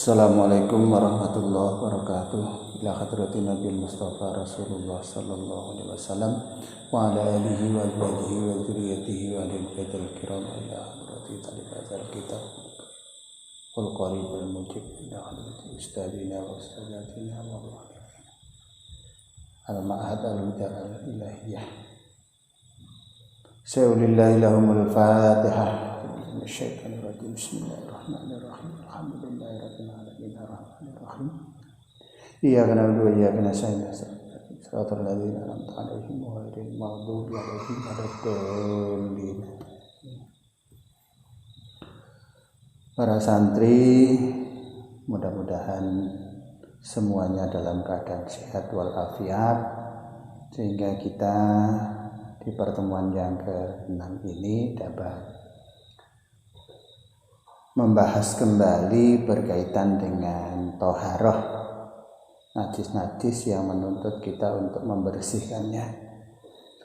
Assalamualaikum warahmatullahi wabarakatuh. Ila hadratin Nabi Mustafa Rasulullah sallallahu alaihi wasallam wa ala alihi wa azwajihi wa dzurriyyatihi wa alihi baitul kiram ila hadratin talibazal kitab wal qarib wal mujib ila hadratin ustadina wa ustadatina wa al-ma'had al-mujal ilahiyah. Sa'ulillahi lahumul fatihah. Bismillahirrahmanirrahim. Bismillahirrahmanirrahim. Alhamdulillahirabbil alamin arrahmanir rahim. Iyyaka na'budu wa iyyaka nasta'in. Shiratal ladzina an'amta 'alaihim ghairil maghdubi 'alaihim waladdallin. Para santri, mudah-mudahan semuanya dalam keadaan sehat walafiat sehingga kita di pertemuan yang ke-6 ini dapat membahas kembali berkaitan dengan toharoh, najis-najis yang menuntut kita untuk membersihkannya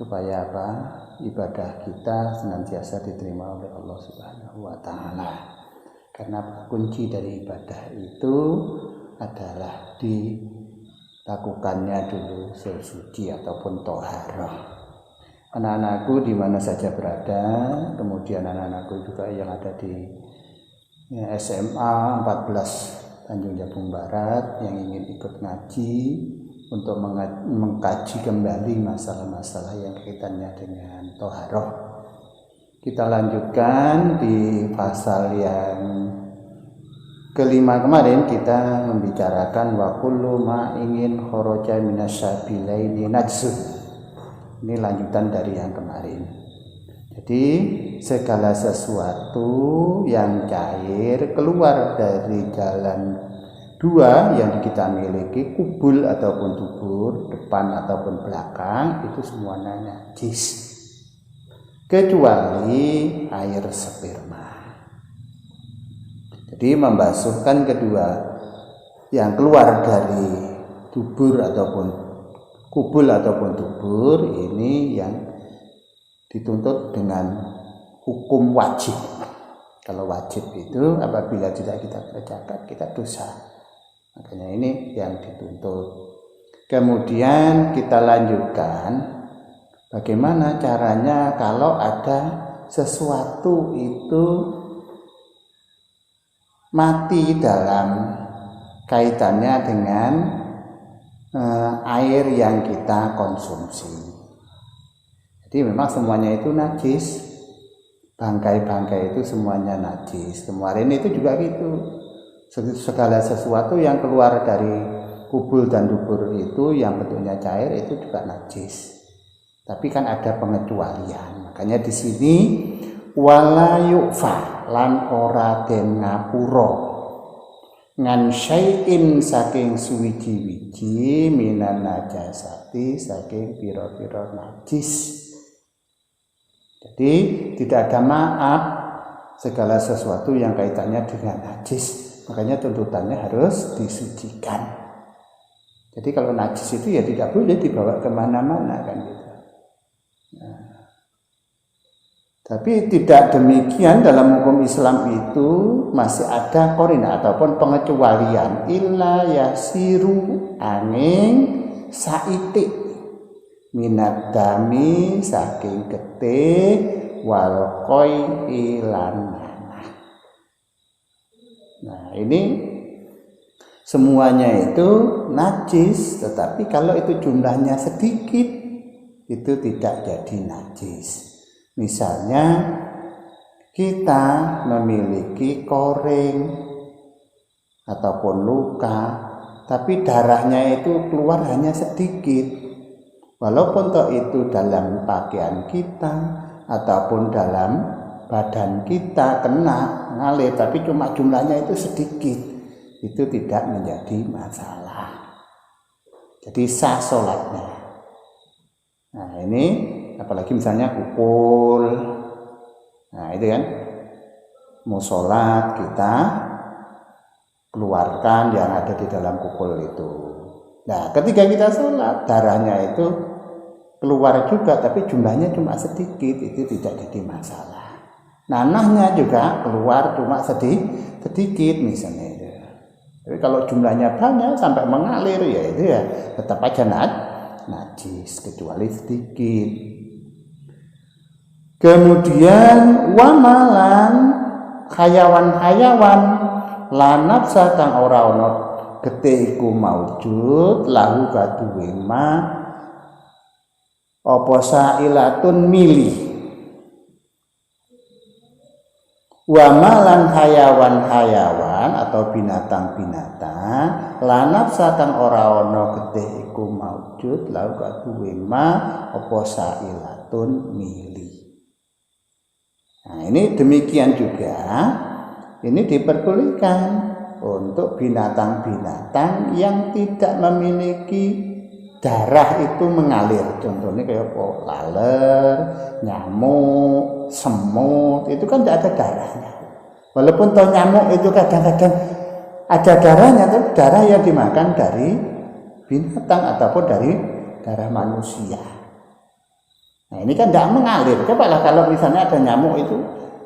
supaya apa? Ibadah kita senantiasa diterima oleh Allah Subhanahu wa Ta'ala. Karena kunci dari ibadah itu adalah dilakukannya dulu sesuci ataupun toharoh. Anak-anakku di mana saja berada, kemudian anak-anakku juga yang ada di SMA 14 Tanjung Jabung Barat yang ingin ikut ngaji untuk mengkaji kembali masalah-masalah yang kaitannya dengan toharoh. Kita lanjutkan di pasal yang kelima. Kemarin kita membicarakan wa kullu ma ingin kharaja minasyabilaini najsun. Ini lanjutan dari yang kemarin. Jadi segala sesuatu yang cair keluar dari jalan dua yang kita miliki, kubul ataupun dubur, depan ataupun belakang, itu semuanya najis kecuali air sperma. Jadi membasuhkan kedua yang keluar dari dubur ataupun kubul ataupun dubur ini yang dituntut dengan hukum wajib. Kalau wajib itu apabila tidak kita kerjakan kita dosa. Makanya ini yang dituntut. Kemudian kita lanjutkan bagaimana caranya kalau ada sesuatu itu mati dalam kaitannya dengan air yang kita konsumsi. Jadi memang semuanya itu najis. Bangkai-bangkai itu semuanya najis. Kemarin itu juga gitu. Segala sesuatu yang keluar dari kubul dan dubur itu yang bentuknya cair itu juga najis. Tapi kan ada pengecualian. Makanya di sini wala yu'fa lan ora den ngapura ngan syai'in saking suwiji-wiji minan najasati saking pira-pira najis. Jadi tidak ada maaf segala sesuatu yang kaitannya dengan najis. Makanya tuntutannya harus disucikan. Jadi kalau najis itu ya tidak boleh dibawa kemana-mana kan gitu. Nah, tapi tidak demikian dalam hukum Islam itu masih ada korina ataupun pengecualian. Illa yasiru angin saitik minat dami saking getih wal qoi ilan nanah. Nah ini semuanya itu najis, tetapi kalau itu jumlahnya sedikit itu tidak jadi najis. Misalnya kita memiliki koreng ataupun luka, tapi darahnya itu keluar hanya sedikit. Walaupun toh itu dalam pakaian kita ataupun dalam badan kita kena ngalir, tapi cuma jumlahnya itu sedikit, itu tidak menjadi masalah. Jadi sah sholatnya. Nah ini apalagi misalnya kukul. Nah itu kan mau sholat kita keluarkan yang ada di dalam kukul itu. Nah ketika kita sholat darahnya itu keluar juga tapi jumlahnya cuma sedikit, itu tidak jadi masalah. Nanahnya juga keluar cuma sedikit misalnya itu. Tapi kalau jumlahnya banyak sampai mengalir ya itu ya tetap aja najis kecuali sedikit. Kemudian wamalan hayawan-hayawan lanafsa kang ora ana getih iku maujud lahu kaduwe ma apa sailatun milih wamalan hayawan-hayawan atau binatang-binatang lanafsa kang ora ana getih iku maujud lahu kaduwe ma apa sailatun milih. Nah, ini demikian juga ini diperbolehkan untuk binatang-binatang yang tidak memiliki darah itu mengalir. Contohnya kayak laler, nyamuk, semut, itu kan tidak ada darahnya. Walaupun toh nyamuk itu kadang-kadang ada darahnya, tapi darah yang dimakan dari binatang ataupun dari darah manusia. Nah ini kan tidak mengalir. Coba lah kalau misalnya ada nyamuk itu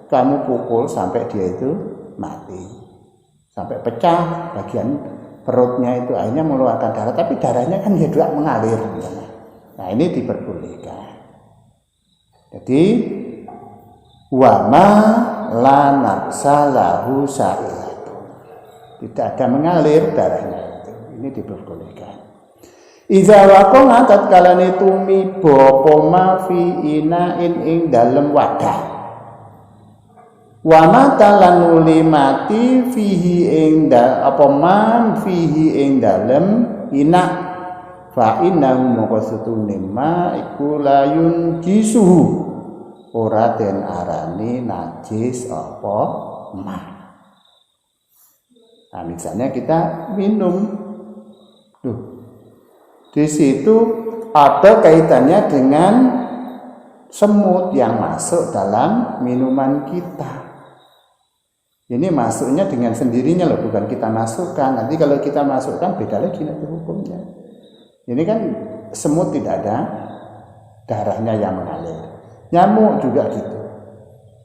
kamu pukul sampai dia itu mati, sampai pecah bagian perutnya itu akhirnya mengeluarkan darah, tapi darahnya kan dia juga mengalir. Nah ini diperbolehkan. Jadi wama la nafsa lahu sa'ilatu, tidak ada mengalir darahnya itu. Ini diperbolehkan. Iza waqa'a tatkalane tumiba apa ma fi inain ing dalem wadah. Wa mata lan nuli mati fihi ing apa man fihi ing dalem ina fa innahu maqsatun ma iku layun jisuhu ora den arani najis apa ma. Nah, misalnya kita minum di situ ada kaitannya dengan semut yang masuk dalam minuman kita. Ini masuknya dengan sendirinya loh, bukan kita masukkan. Nanti kalau kita masukkan beda lagi nanti hukumnya. Ini kan semut tidak ada darahnya yang mengalir. Nyamuk juga gitu.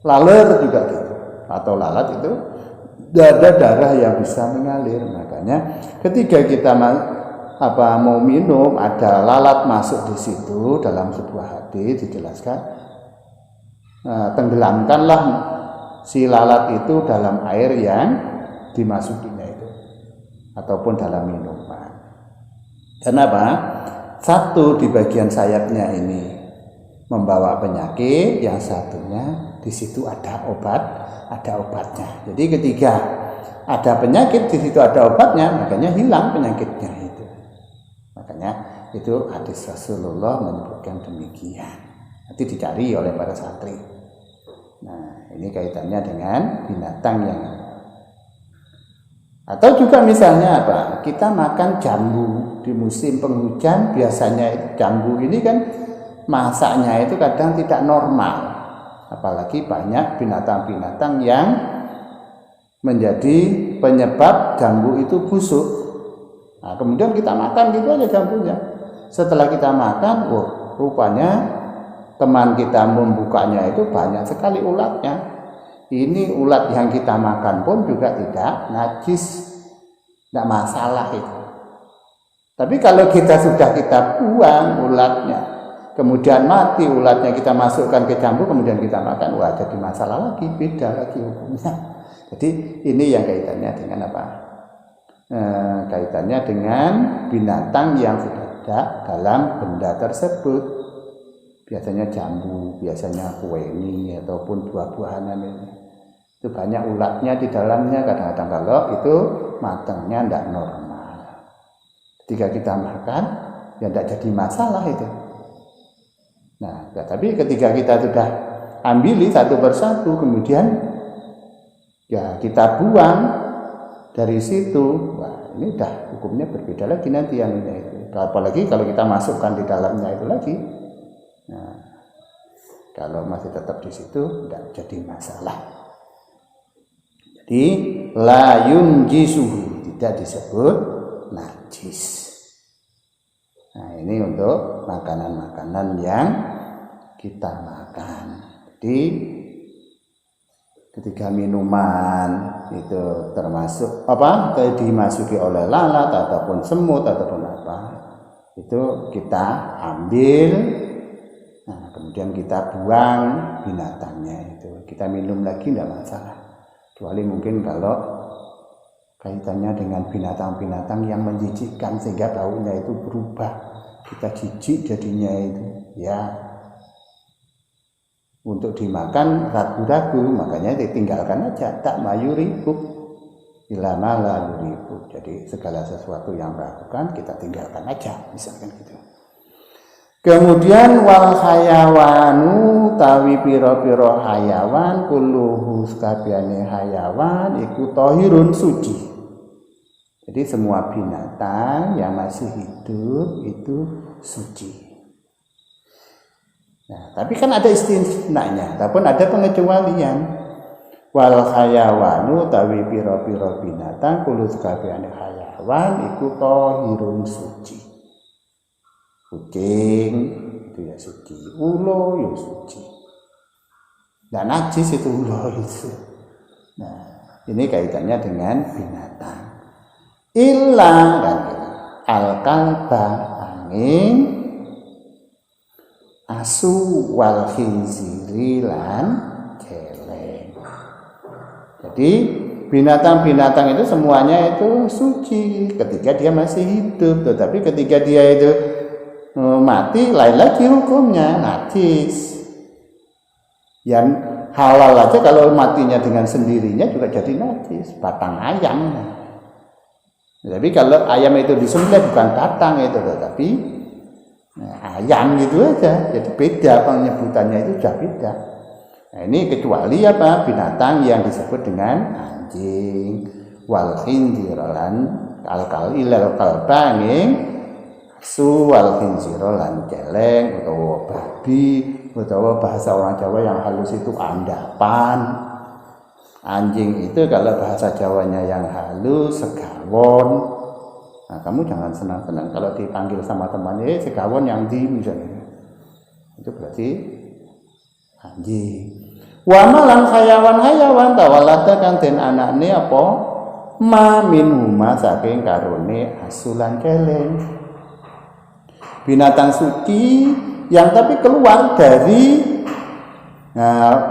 Laler juga gitu. Atau lalat itu tidak ada darah yang bisa mengalir. Makanya ketika kita mau minum ada lalat masuk di situ, dalam sebuah hadis dijelaskan tenggelamkanlah si lalat itu dalam air yang dimasukinya itu ataupun dalam minuman. Kenapa? Satu di bagian sayapnya ini membawa penyakit, yang satunya di situ ada obatnya. Jadi ketika ada penyakit di situ ada obatnya, makanya hilang penyakitnya itu. Makanya itu hadis Rasulullah menyebutkan demikian. Nanti dicari oleh para santri. Nah, ini kaitannya dengan binatang yang atau juga misalnya apa? Kita makan jambu di musim penghujan, biasanya jambu ini kan masaknya itu kadang tidak normal. Apalagi banyak binatang-binatang yang menjadi penyebab jambu itu busuk. Nah, kemudian kita makan gitu aja jambunya. Setelah kita makan, rupanya teman kita membukanya itu banyak sekali ulatnya. Ini ulat yang kita makan pun juga tidak najis, tidak masalah itu. Tapi kalau kita buang ulatnya, kemudian mati ulatnya, kita masukkan ke jambu, kemudian kita makan, wah jadi masalah lagi, beda lagi hukumnya. Jadi ini yang kaitannya dengan apa? Kaitannya dengan binatang yang sudah ada dalam benda tersebut. Biasanya jambu, biasanya kueni ataupun buah-buahan ini. Itu banyak ulatnya di dalamnya. Kadang-kadang kalau itu matangnya tidak normal, ketika kita makan ya tidak jadi masalah itu. Nah, tapi ketika kita sudah ambili satu persatu, kemudian ya kita buang dari situ, wah ini udah hukumnya berbeda lagi nanti yang ini itu. Apalagi kalau kita masukkan di dalamnya itu lagi. Nah, kalau masih tetap di situ tidak jadi masalah. Jadi layun jisuhu, tidak disebut najis. Nah ini untuk makanan-makanan yang kita makan. Jadi ketika minuman itu termasuk dimasuki oleh lalat ataupun semut ataupun apa, itu kita ambil, nah kemudian kita buang binatangnya itu, kita minum lagi tidak masalah, kecuali mungkin kalau kaitannya dengan binatang-binatang yang menjijikkan sehingga baunya itu berubah, kita jijik jadinya itu ya, untuk dimakan ragu-ragu, makanya ditinggalkan aja, tak mayuribuk ilama la yuribuk. Jadi segala sesuatu yang meragukan kita tinggalkan aja, misalkan gitu. Kemudian wal hayawanu tawi piro-piro hayawan kulluhu sakabehane hayawan iku tahirun suci. Jadi semua binatang yang masih hidup itu suci. Nah, tapi kan ada istisnanya, ataupun ada pengecualian. Wal hayawanu tawi piro-piro binatang kullu sakabehane hayawan iku tahirun suci. Kucing itu ya suci, ulo ya suci. Dan najis itu ulo itu. Nah, ini kaitannya dengan binatang. Ilang kan al-kalba angin asu wal khinziri lan celeng. Jadi binatang-binatang itu semuanya itu suci ketika dia masih hidup, tetapi ketika dia itu mati lain lagi hukumnya, najis. Yang halal aja kalau matinya dengan sendirinya juga jadi najis, batang ayam. Tapi kalau ayam itu disembelih bukan batang itu, tetapi ayam gitu aja, jadi beda penyebutannya itu sudah beda. Nah, ini kecuali apa? Binatang yang disebut dengan anjing, wal khinzir lan al-kalilal kalbanging su wal khinzir lan celeng utawa babi, utawa bahasa orang Jawa yang halus itu andapan. Anjing itu kalau bahasa Jawanya yang halus segawon. Nah, kamu jangan senang-senang kalau dipanggil sama temannya segawon yang di misalnya, itu berarti anjing. Wa malang hayawan tawalata kan den anakne apa ma minhuma saking karone asulan celeng. Binatang suci yang tapi keluar dari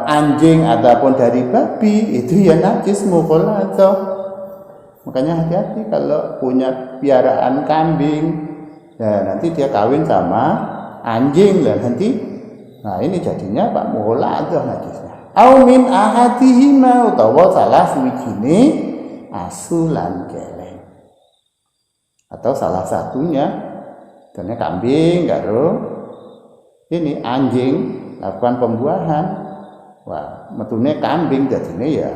anjing ataupun dari babi itu ya najis mukhalatah. Makanya hati-hati kalau punya piaraan kambing, ya nanti dia kawin sama anjing lah nanti. Nah ini jadinya Pak mukhalatah najisnya. Au min ahadihima utawa salah suwijine asulan celeng. Atau salah satunya karena kambing karo ini anjing lakukan pembuahan, wah metune kambing jadinya ya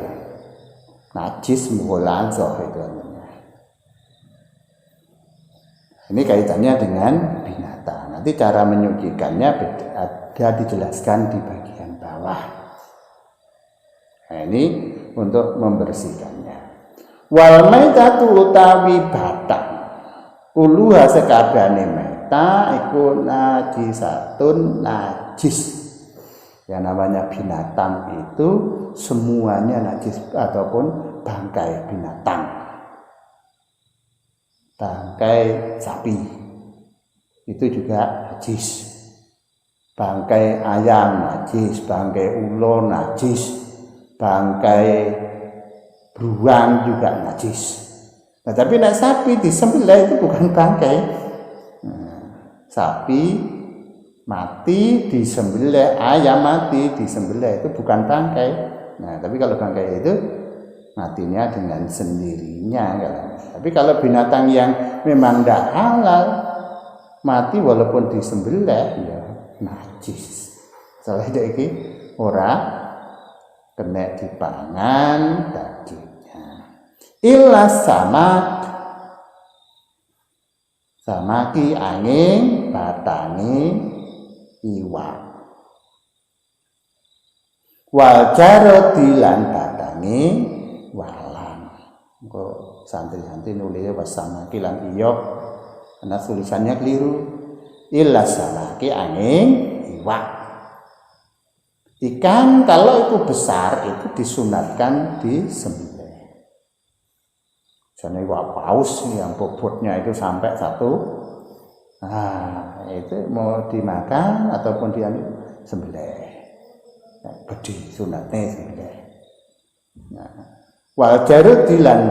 najis mukhalatah itu namanya. Ini kaitannya dengan binatang. Nanti cara menyucikannya ada dijelaskan di bagian bawah. Nah, ini untuk membersihkannya. Wal maitatu utawi batak kuluha sekabehane meta iku najisatun najis. Yang namanya binatang itu semuanya najis ataupun bangkai binatang, bangkai sapi itu juga najis, bangkai ayam najis, bangkai ulo najis, bangkai beruang juga najis. Nah, tapi nek sapi disembelih itu bukan bangkai. Sapi mati disembelih, ayam mati disembelih itu bukan bangkai. Nah, tapi kalau bangkai itu matinya dengan sendirinya kan. Tapi kalau binatang yang memang tidak halal mati walaupun disembelih ya najis. Soalnya iki ora kena dipangan dagingnya. Illa samaki angin batangi iwak wal jarodi lan batangi walang. Kok santri-santri nulisnya wasamaki lan iyok karena tulisannya keliru. Illa samaki angin iwak. Ikan kalau itu besar itu disunatkan disembelih. Misalnya paus yang bobotnya itu sampai 1, nah itu mau dimakan ataupun dia sembelih. Nah, gede sunatnya sembelih. Nah, wal jarud dilan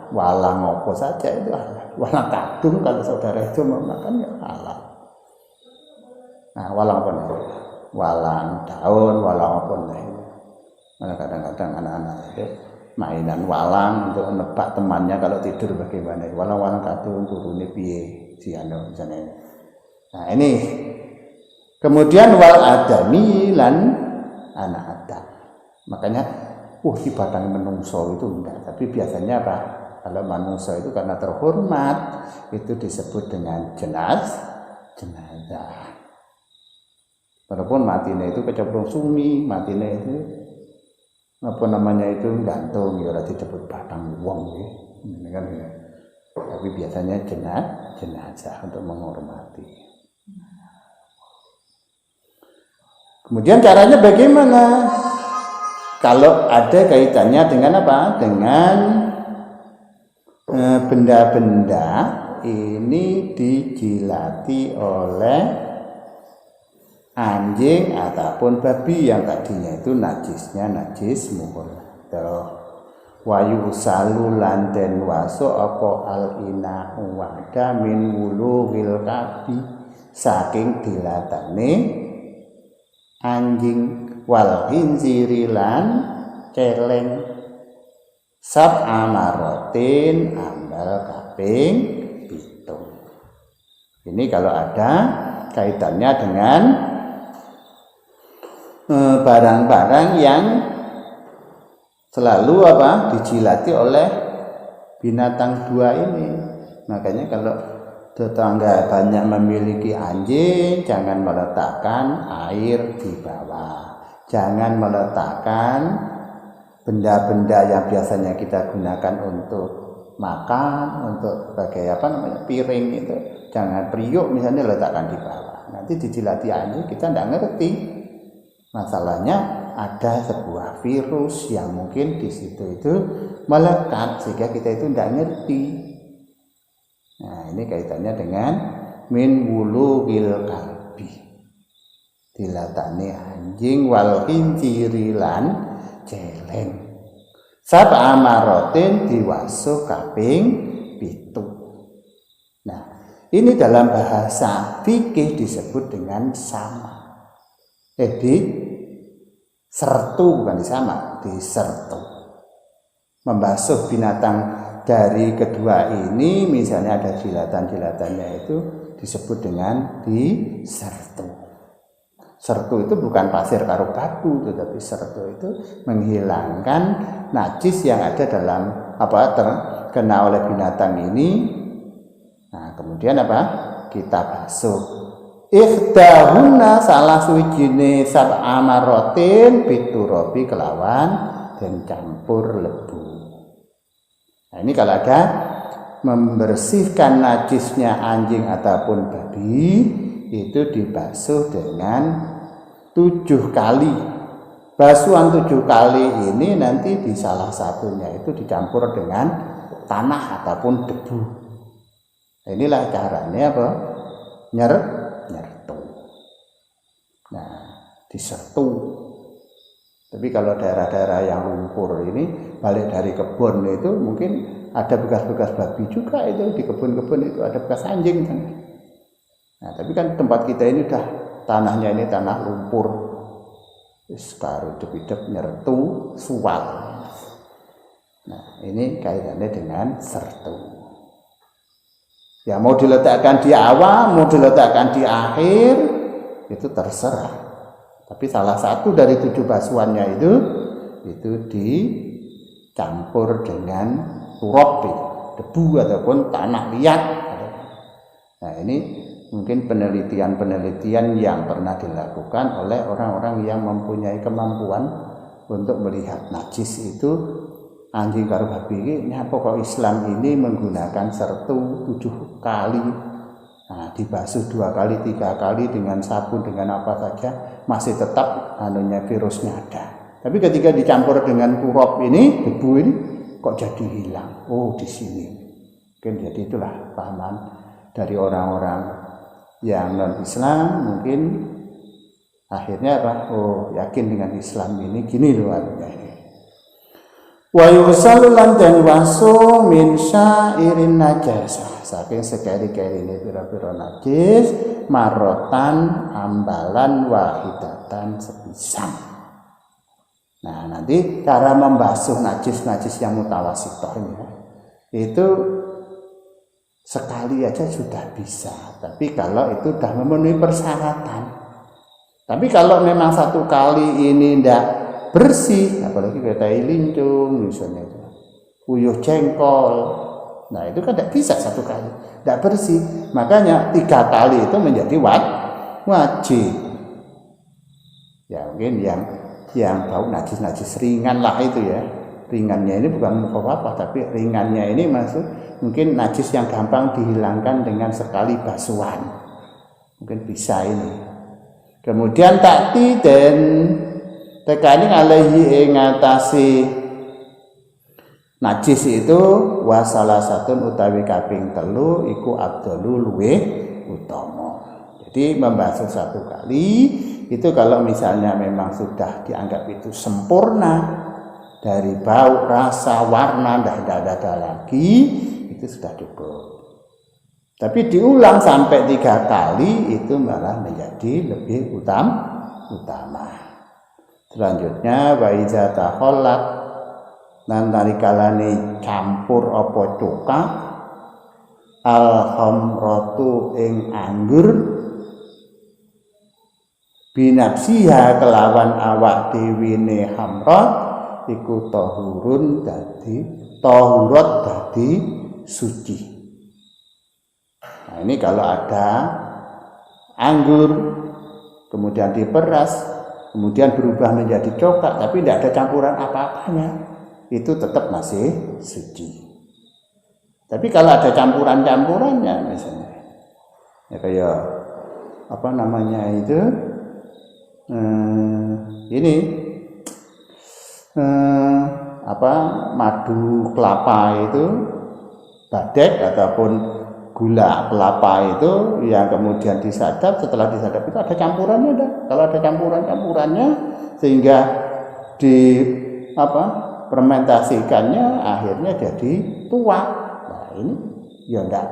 walang apa saja itu halal. Walang kadung kalau saudara itu mau makan ya halal. Nah, walang apa nih? Walang daun, walang apa nih? Mana kadang-kadang anak-anak itu mainan walang untuk nebak temannya kalau tidur bagaimana. Walang-walang kadung turune piye si anu misalnya. Nah, ini kemudian wal adami lan anak adam. Makanya di batang menungso itu enggak, tapi biasanya apa? Kalau menungso itu karena terhormat itu disebut dengan jenazah. Walaupun matinya itu kecemplung sungai, matinya itu apa namanya itu gantung ya ora disebut batang wong ya. Kan ya. Tapi biasanya jenazah untuk menghormati. Kemudian caranya bagaimana? Kalau ada kaitannya dengan apa? Dengan benda-benda ini dijilati oleh anjing ataupun babi yang tadinya itu najisnya najis muhdatsah. Wayu salulan den waso apa al ina wada min wuluhil kabi saking dilatane anjing wal khinzirilan celeng sab amarotin ambal kaping 7. Ini kalau ada kaitannya dengan barang-barang yang selalu dijilati oleh binatang 2 ini. Makanya kalau tetangga banyak memiliki anjing, jangan meletakkan air di bawah. Jangan meletakkan benda-benda yang biasanya kita gunakan untuk makan, untuk sebagai piring itu. Jangan periuk misalnya letakkan di bawah. Nanti dijilati anjing kita tidak ngerti. Masalahnya ada sebuah virus yang mungkin di situ itu melekat sehingga kita itu tidak ngerti. Nah, ini kaitannya dengan min wulughil kalbi. Dilatani anjing wal khinzirilan celeng. Sab amarotin diwasuh kaping 7. Nah, ini dalam bahasa fikih disebut dengan sama. Disertu bukan disama, disertu. Membasuh binatang dari kedua ini misalnya ada jilatan-jilatannya itu disebut dengan disertu. Sertu itu bukan pasir karo batu, tetapi sertu itu menghilangkan najis yang ada dalam terkena oleh binatang ini. Nah, kemudian kita basuh. Ikhdahuna salah suwijine sab'a marratin biturabi kelawan dan campur lebu. Nah, ini kalau ada membersihkan najisnya anjing ataupun babi itu dibasuh dengan 7 kali. Basuhan 7 kali ini nanti di salah satunya itu dicampur dengan tanah ataupun debu. Inilah caranya nyertu. Nah, disertu. Tapi kalau daerah-daerah yang lumpur ini balik dari kebun itu mungkin ada bekas-bekas babi juga itu di kebun-kebun itu ada bekas anjing kan. Nah, tapi kan tempat kita ini udah tanahnya ini tanah lumpur. Wis karo dep-dep nyertu suwal. Nah, ini kaitannya dengan sertu. Ya mau diletakkan di awal, mau diletakkan di akhir, itu terserah. Tapi salah satu dari 7 basuhannya itu dicampur dengan turab, debu ataupun tanah liat. Nah, ini mungkin penelitian-penelitian yang pernah dilakukan oleh orang-orang yang mempunyai kemampuan untuk melihat najis itu anjing karo babi ini. Nyapa kok Islam ini menggunakan sertu 7 kali. Nah, dibasuh 2 kali 3 kali dengan sabun dengan apa saja masih tetap virusnya ada. Tapi ketika dicampur dengan turop ini, debu ini kok jadi hilang. Oh, di sini. Mungkin jadi itulah pahaman dari orang-orang yang non-Islam, mungkin akhirnya apa? Oh, yakin dengan Islam ini gini loh artinya ini. Wa yusallu lan den wasu min syairin najasah, saking sekeri-keri ini pira-pira najis, marotan ambalan wahidatan sepisan. Nah, nanti cara membasuh najis-najis yang mutawasithah ini itu sekali aja sudah bisa. Tapi kalau itu sudah memenuhi persyaratan. Tapi kalau memang 1 kali ini tidak bersih, apalagi kita lincung misalnya itu, uyuh jengkol, nah itu kan tidak bisa 1 kali, tidak bersih. Makanya 3 kali itu menjadi wajib. Ya mungkin yang bau najis ringan lah itu ya. Ringannya ini bukan apa-apa, tapi ringannya ini maksud mungkin najis yang gampang dihilangkan dengan sekali basuhan. Mungkin bisa ini. Kemudian takti dan tekani alaihi ngatasi najis itu wasalah satun utawi kaping 3 iku abdalu luweh utama. Jadi membasuh 1 kali itu kalau misalnya memang sudah dianggap itu sempurna dari bau, rasa, warna, tidak ada lagi, itu sudah cukup. Tapi diulang sampai 3 kali itu malah menjadi lebih utama. Selanjutnya wa iza takhallat lan nalikalane campur apa cuka al khamratu ing anggur binafsiha kelawan awak dewine hamrat iku tahurat dadi suci. Nah, ini kalau ada anggur kemudian diperas kemudian berubah menjadi coklat tapi tidak ada campuran apa-apanya, itu tetap masih suci. Tapi kalau ada campurannya misalnya ya kayak apa namanya itu ini madu kelapa itu badek ataupun gula kelapa itu yang kemudian disadap, setelah disadap itu ada campurannya ada. Kalau ada campurannya sehingga di fermentasikannya akhirnya jadi tua. Nah, ini ya enggak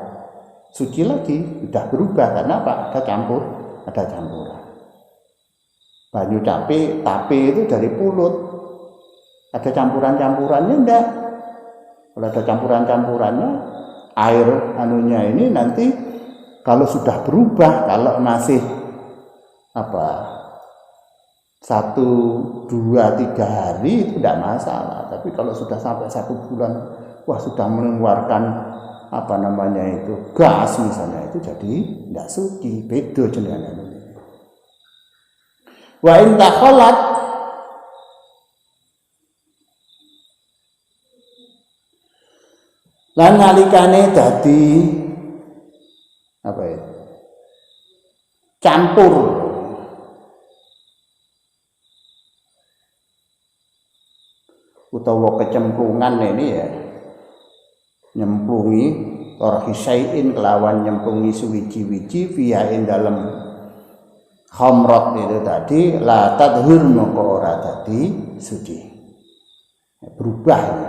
suci lagi, sudah berubah karena apa? Ada campuran. Banyu tape itu dari pulut. Ada campurannya enggak? Kalau ada campurannya, air ini nanti kalau sudah berubah, kalau masih 1, 2, 3 hari itu tidak masalah. Tapi kalau sudah sampai 1 bulan, wah sudah mengeluarkan gas misalnya, itu jadi tidak suci, beda jenengan ini. Wa in takhallat lan nalikane dadi campur utawa kecemplungan ini ya, nyemplungi torhisaiin kelawan nyemplungi suwiji-wiji via ing dalem khamrat itu tadi la tadhur moko ora dadi suci, berubah ini.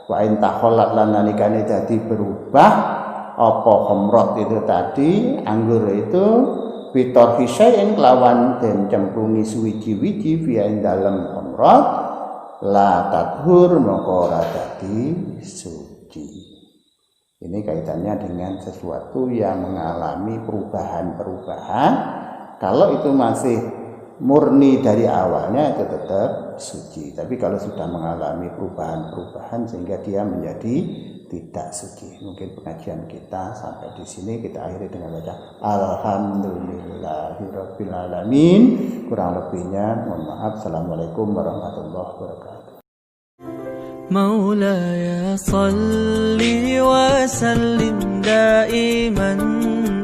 Wa in takhallat lan nalikane dadi berubah apa khamrat itu tadi anggur itu bitor hisain kelawan den cemplungi suwiji-wiji via ing dalem khamrat la tadhur maka ora dadi suci. Ini kaitannya dengan sesuatu yang mengalami perubahan-perubahan. Kalau itu masih murni dari awalnya itu tetap suci. Tapi kalau sudah mengalami perubahan-perubahan sehingga dia menjadi tidak suci. Mungkin pengajian kita sampai di sini, kita akhiri dengan baca Alhamdulillahirabbil alamin. Kurang lebihnya mohon maaf. Assalamualaikum warahmatullahi wabarakatuh. مولاي صل وسلم دائما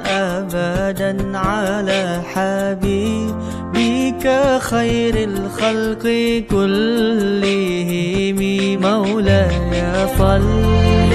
أبدا أبدا على حبيبك خير الخلق كلهم مولاي صل